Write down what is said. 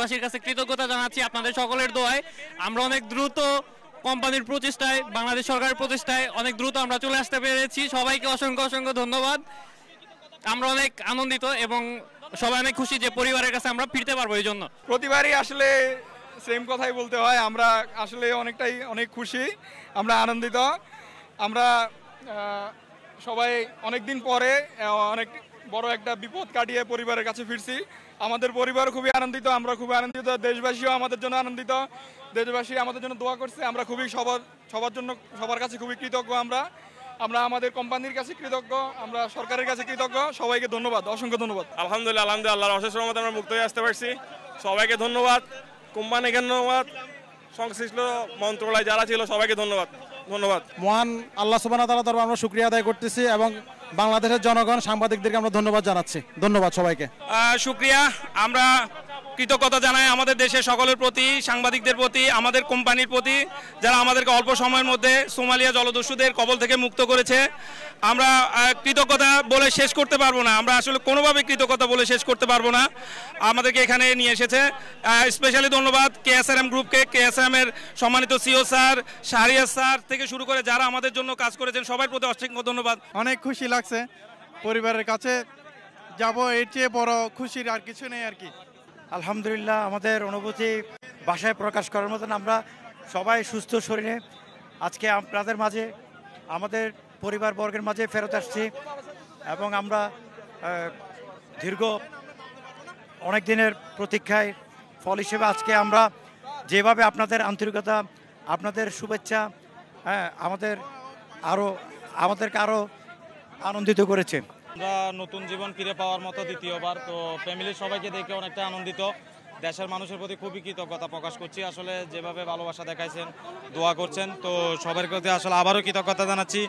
দেশবাসীর কাছে কৃতজ্ঞতা জানাচ্ছি আপনাদের সকলের দোয়ায় আমরা অনেক দ্রুত কোম্পানির প্রচেষ্টায়, বাংলাদেশ সরকারের প্রচেষ্টায় অনেক দ্রুত আমরা চলে আসতে পেরেছি। সবাইকে অসংখ্য অসংখ্য ধন্যবাদ। আমরা অনেক আনন্দিত এবং সবাই অনেক খুশি যে পরিবারের কাছে আমরা ফিরতে পারবো। এই জন্য প্রতিবারই আসলে সেম কথাই বলতে হয়, আমরা আসলে অনেক খুশি, আমরা আনন্দিত। আমরা সবাই অনেক দিন পরে অনেক বড় একটা বিপদ কাটিয়ে পরিবারের কাছে ফিরছি। আমাদের পরিবার খুবই আনন্দিত, আমরা খুবই আনন্দিত, দেশবাসীও আমাদের জন্য আনন্দিত, দেশবাসী আমাদের জন্য দোয়া করছে। আমরা খুবই সবার কাছে খুবই কৃতজ্ঞ। আমরা আমাদের কোম্পানির কাছে কৃতজ্ঞ, আমরা সরকারের কাছে কৃতজ্ঞ। সবাইকে ধন্যবাদ, অসংখ্য ধন্যবাদ। আলহামদুলিল্লাহ আল্লাহর অশেষ রহমতে আমরা মুক্ত হয়ে আসতে পারছি। সবাইকে ধন্যবাদ, কোম্পানিকে ধন্যবাদ, সংশ্লিষ্ট মন্ত্রণালয় যারা ছিল সবাইকে ধন্যবাদ। মহান আল্লাহ সুবহানাহু ওয়া তাআলার দরবারে আমরা শুকরিয়া আদায় করতেছি এবং বাংলাদেশের জনগণ, সাংবাদিকদেরকে আমরা ধন্যবাদ জানাচ্ছি। ধন্যবাদ সবাইকে। শুকরিয়া, আমরা কৃতজ্ঞতা জানাই আমাদের দেশের সকলের প্রতি, সাংবাদিকদের প্রতি, আমাদের কোম্পানির প্রতি, যারা আমাদেরকে অল্প সময়ের মধ্যে সোমালিয়া জলদস্যুদের কবল থেকে মুক্ত করেছে। আমরা কৃতজ্ঞতা বলে শেষ করতে পারবো না, আমরা আসলে কোনোভাবে কৃতজ্ঞতা বলে শেষ করতে পারবো না। আমাদেরকে এখানে নিয়ে এসেছে। স্পেশালি ধন্যবাদ KSRM গ্রুপকে, KSRM এর সম্মানিত CEO স্যার, শাহরিয়ার স্যার থেকে শুরু করে যারা আমাদের জন্য কাজ করেছেন সবার প্রতি অসংখ্য ধন্যবাদ। অনেক খুশি লাগছে, পরিবারের কাছে যাব, এর চেয়ে বড় খুশির আর কিছু নেই আর কি। আলহামদুলিল্লাহ, আমাদের অনুভূতি ভাষায় প্রকাশ করার মতন। আমরা সবাই সুস্থ শরীরে আজকে আপনাদের মাঝে, আমাদের পরিবারবর্গের মাঝে ফেরত আসছি এবং আমরা দীর্ঘ অনেক দিনের প্রতীক্ষায় ফল হিসেবে আজকে আমরা যেভাবে আপনাদের আন্তরিকতা, আপনাদের শুভেচ্ছা আমাদেরকে আরও আনন্দিত করেছে। আমরা নতুন জীবন ফিরে পাওয়ার মতো দ্বিতীয়বার, তো ফ্যামিলির সবাইকে দেখে অনেকটা আনন্দিত। দেশের মানুষের প্রতি খুবই কৃতজ্ঞতা প্রকাশ করছি। আসলে যেভাবে ভালোবাসা দেখাইছেন, দোয়া করছেন, তো সবার প্রতি আসলে আবারও কৃতজ্ঞতা জানাচ্ছি।